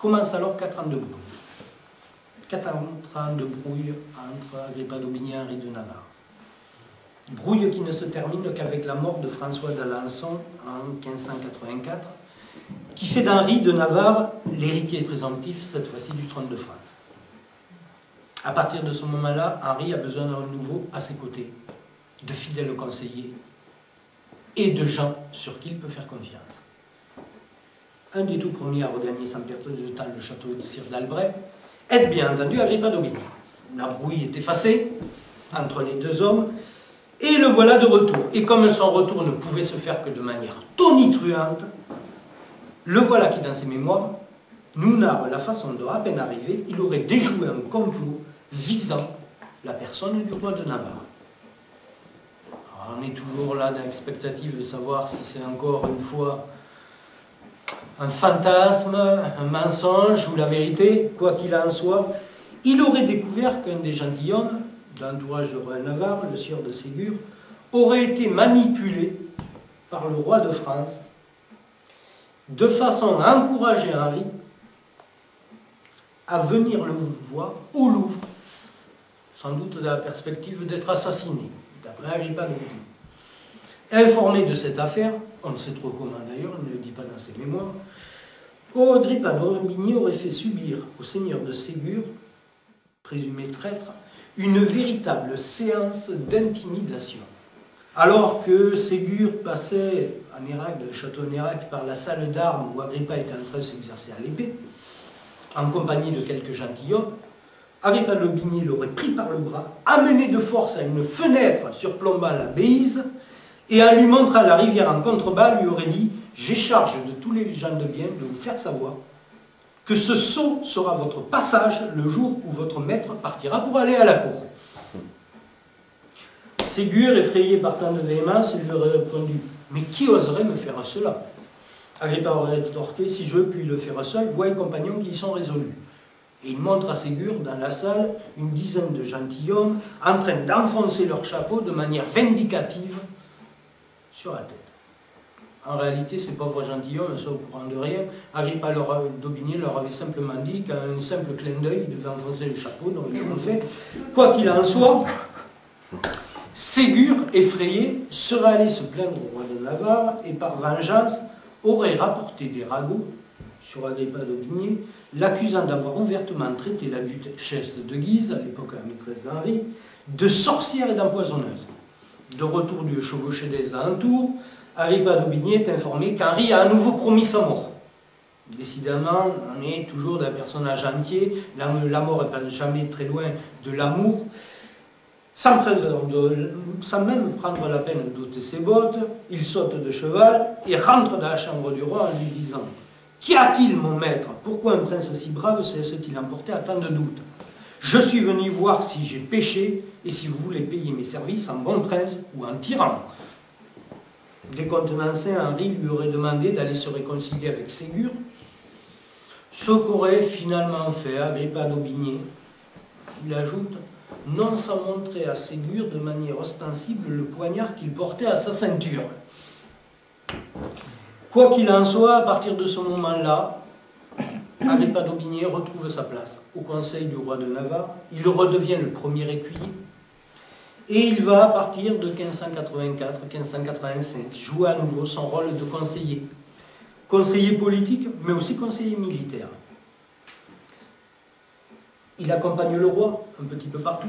Commence alors 4 ans de brouille. 4 ans de brouille entre Agrippa d'Aubigné et Henri de Navarre. Brouille qui ne se termine qu'avec la mort de François d'Alençon en 1584, qui fait d'Henri de Navarre l'héritier présomptif, cette fois-ci, du trône de France. À partir de ce moment-là, Henri a besoin d'un renouveau à ses côtés, de fidèles conseillers et de gens sur qui il peut faire confiance. Un des tout premiers à regagner sans perte de temps le château de Sire d'Albret est bien entendu Agrippa d'Aubigné. La brouille est effacée entre les deux hommes et le voilà de retour. Et comme son retour ne pouvait se faire que de manière tonitruante, le voilà qui, dans ses mémoires, nous narre la façon dont, à peine arrivé, il aurait déjoué un complot visant la personne du roi de Navarre. Alors, on est toujours là dans l'expectative de savoir si c'est encore une fois un fantasme, un mensonge ou la vérité. Quoi qu'il en soit, il aurait découvert qu'un des gentilshommes de l'entourage du roi de Navarre, le sieur de Ségur, aurait été manipulé par le roi de France de façon à encourager Henri à venir le voir au Louvre, sans doute dans la perspective d'être assassiné, d'après Agrippa d'Aubigné. Informé de cette affaire, on ne sait trop comment d'ailleurs, il ne le dit pas dans ses mémoires, Agrippa d'Aubigné aurait fait subir au seigneur de Ségur, présumé traître, une véritable séance d'intimidation. Alors que Ségur passait à Nérac, le château de Nérac, par la salle d'armes où Agrippa était en train de s'exercer à l'épée, en compagnie de quelques gentilshommes, Agrippa d'Aubigné l'aurait pris par le bras, amené de force à une fenêtre surplombant la Béise, et en lui montrant la rivière en contrebas, lui aurait dit « J'ai charge de tous les gens de bien de vous faire savoir que ce sceau sera votre passage le jour où votre maître partira pour aller à la cour. » Ségur, effrayé par tant de véhémence, lui aurait répondu « Mais qui oserait me faire cela ?» Agrippa aurait rétorqué « Si je puis le faire seul, vois les compagnons qui y sont résolus. » Et il montre à Ségur, dans la salle, une dizaine de gentilshommes en train d'enfoncer leur chapeau de manière vindicative sur la tête. En réalité, ces pauvres gentilshommes ne sont au courant de rien. Agrippa d'Aubigné leur avait simplement dit qu'un simple clin d'œil devait enfoncer le chapeau, donc ils l'ont fait. Quoi qu'il en soit, Ségur, effrayé, serait allé se plaindre au roi de Navarre et par vengeance aurait rapporté des ragots sur Agrippa d'Aubigné, l'accusant d'avoir ouvertement traité la duchesse de Guise, à l'époque la maîtresse d'Henri, de sorcière et d'empoisonneuse. De retour du chevauché des alentours, Agrippa d'Aubigné est informé qu'Henri a à nouveau promis sa mort. Décidément, on est toujours d'un personnage entier, la mort n'est pas jamais très loin de l'amour. Sans même prendre la peine d'ôter ses bottes, il saute de cheval et rentre dans la chambre du roi en lui disant « Qu'y a-t-il, mon maître? Pourquoi un prince si brave se laisse-t-il emporter à tant de doutes? Je suis venu voir si j'ai péché et si vous voulez payer mes services en bon prince ou en tyran. » Décontenancé, Henri lui aurait demandé d'aller se réconcilier avec Ségur, ce qu'aurait finalement fait Agrippa d'Aubigné. Il ajoute « non sans montrer à Ségur de manière ostensible le poignard qu'il portait à sa ceinture. » Quoi qu'il en soit, à partir de ce moment-là, Agrippa d'Aubigné retrouve sa place au conseil du roi de Navarre. Il redevient le premier écuyer et il va, à partir de 1584-1585, jouer à nouveau son rôle de conseiller. Conseiller politique, mais aussi conseiller militaire. Il accompagne le roi un petit peu partout.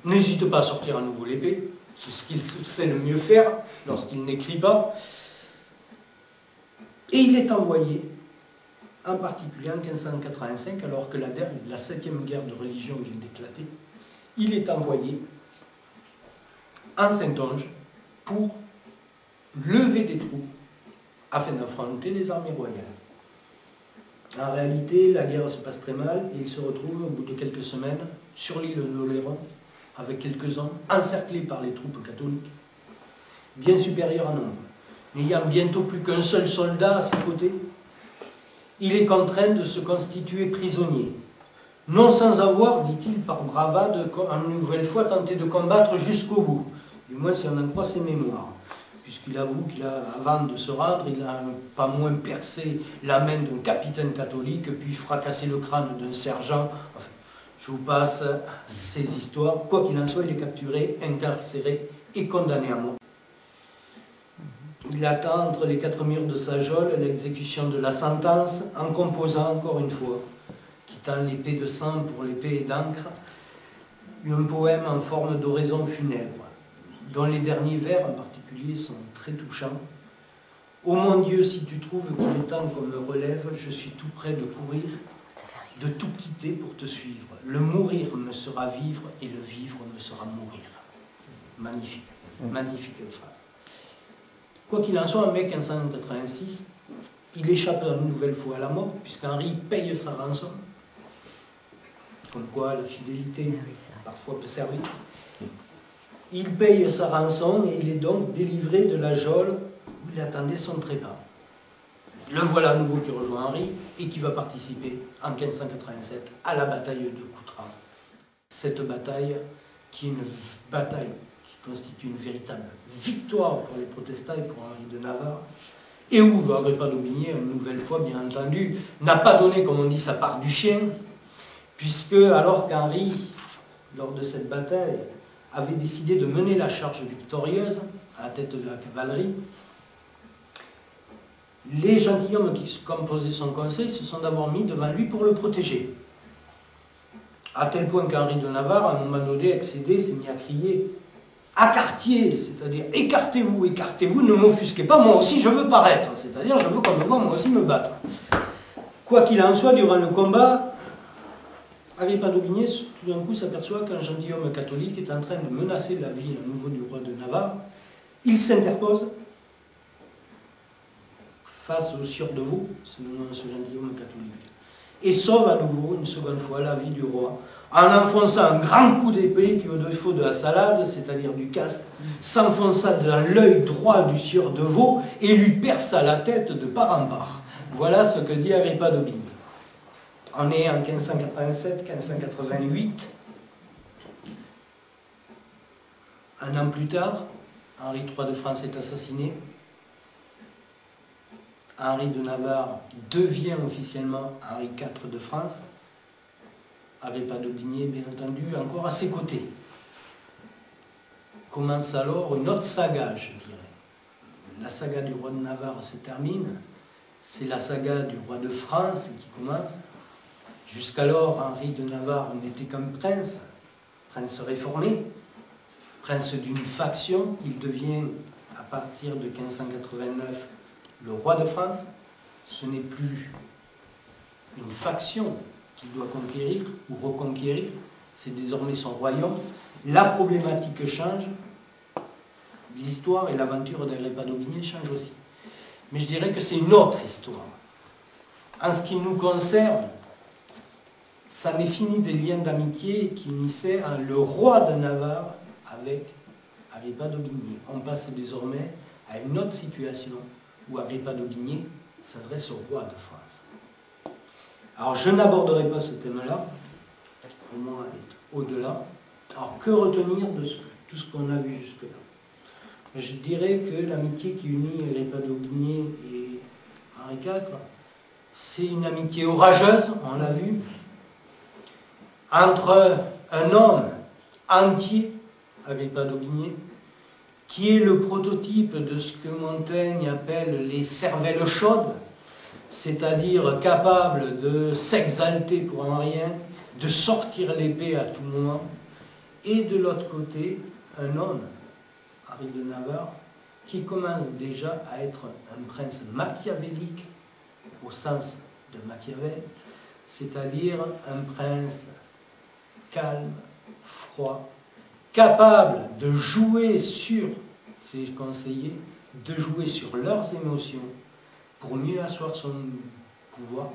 N'hésite pas à sortir à nouveau l'épée, c'est ce qu'il sait le mieux faire lorsqu'il n'écrit pas. Et il est envoyé, en particulier en 1585, alors que la 7e guerre de religion vient d'éclater, il est envoyé en Saintonge pour lever des troupes afin d'affronter les armées royales. En réalité, la guerre se passe très mal et il se retrouve au bout de quelques semaines sur l'île d'Oléron avec quelques hommes encerclés par les troupes catholiques, bien supérieurs en nombre. N'ayant bientôt plus qu'un seul soldat à ses côtés, il est contraint de se constituer prisonnier. Non sans avoir, dit-il par bravade, en nouvelle fois tenté de combattre jusqu'au bout, du moins si on en croit ses mémoires. puisqu'il avoue qu'avant de se rendre, il a pas moins percé la main d'un capitaine catholique, puis fracassé le crâne d'un sergent. Enfin, je vous passe ces histoires. Quoi qu'il en soit, il est capturé, incarcéré et condamné à mort. Il attend entre les quatre murs de sa geôle l'exécution de la sentence, en composant encore une fois, quittant l'épée de sang pour l'épée d'encre, un poème en forme d'oraison funèbre, dont les derniers vers en particulier sont très touchants. « Ô mon Dieu, si tu trouves qu'il est temps qu'on me relève, je suis tout près de courir, de tout quitter pour te suivre. Le mourir me sera vivre et le vivre me sera mourir. » Magnifique, magnifique phrase. Quoi qu'il en soit, en mai 1586, il échappe une nouvelle fois à la mort, puisqu'Henri paye sa rançon. Comme quoi la fidélité parfois peut servir. Il paye sa rançon et il est donc délivré de la geôle où il attendait son trépas. Le voilà à nouveau qui rejoint Henri et qui va participer en 1587 à la bataille de Coutras. Cette bataille qui est une bataille qui constitue une véritable victoire pour les protestants et pour Henri de Navarre, et où Agrippa d'Aubigné, une nouvelle fois bien entendu, n'a pas donné, comme on dit, sa part du chien, puisque alors qu'Henri, lors de cette bataille, avait décidé de mener la charge victorieuse à la tête de la cavalerie, les gentilshommes qui composaient son conseil se sont d'abord mis devant lui pour le protéger. À tel point qu'Henri de Navarre, à un moment donné, excédé, s'est mis à crier « À quartier !» c'est-à-dire « Écartez-vous, écartez-vous, ne m'offusquez pas, moi aussi je veux paraître !» c'est-à-dire « Je veux qu'on me voit, moi aussi me battre !» Quoi qu'il en soit, durant le combat, Agrippa d'Aubigné, tout d'un coup, s'aperçoit qu'un gentilhomme catholique est en train de menacer la vie à nouveau du roi de Navarre. Il s'interpose face au sieur de Vaux, c'est le nom de ce gentilhomme catholique, et sauve à nouveau, une seconde fois, la vie du roi, en enfonçant un grand coup d'épée qui, au défaut de la salade, c'est-à-dire du casque, s'enfonça dans l'œil droit du sieur de Vaux et lui perça la tête de part en part. Voilà ce que dit Agrippa d'Aubigné. On est en 1587-1588. Un an plus tard, Henri III de France est assassiné. Henri de Navarre devient officiellement Henri IV de France. Agrippa d'Aubigné, bien entendu, encore à ses côtés. Commence alors une autre saga, je dirais. La saga du roi de Navarre se termine. C'est la saga du roi de France qui commence. Jusqu'alors, Henri de Navarre n'était qu'un prince réformé, prince d'une faction. Il devient, à partir de 1589, le roi de France. Ce n'est plus une faction qu'il doit conquérir ou reconquérir, c'est désormais son royaume. La problématique change, l'histoire et l'aventure d'Agrippa d'Aubigné changent aussi. Mais je dirais que c'est une autre histoire. En ce qui nous concerne, ça n'est fini des liens d'amitié qui unissaient le roi de Navarre avec Agrippa d'Aubigné. On passe désormais à une autre situation où Agrippa d'Aubigné s'adresse au roi de France. Alors je n'aborderai pas ce thème-là, pour moi est au-delà. Alors que retenir de tout ce qu'on a vu jusque-là? Je dirais que l'amitié qui unit Agrippa d'Aubigné et Henri IV, c'est une amitié orageuse, on l'a vu, entre un homme entier, Agrippa d'Aubigné, qui est le prototype de ce que Montaigne appelle les cervelles chaudes, c'est-à-dire capable de s'exalter pour un rien, de sortir l'épée à tout moment, et de l'autre côté, un homme, Henri de Navarre, qui commence déjà à être un prince machiavélique, au sens de Machiavel, c'est-à-dire un prince calme, froid, capable de jouer sur ses conseillers, de jouer sur leurs émotions, pour mieux asseoir son pouvoir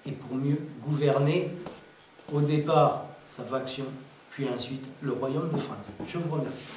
et pour mieux gouverner au départ sa faction, puis ensuite le royaume de France. Je vous remercie.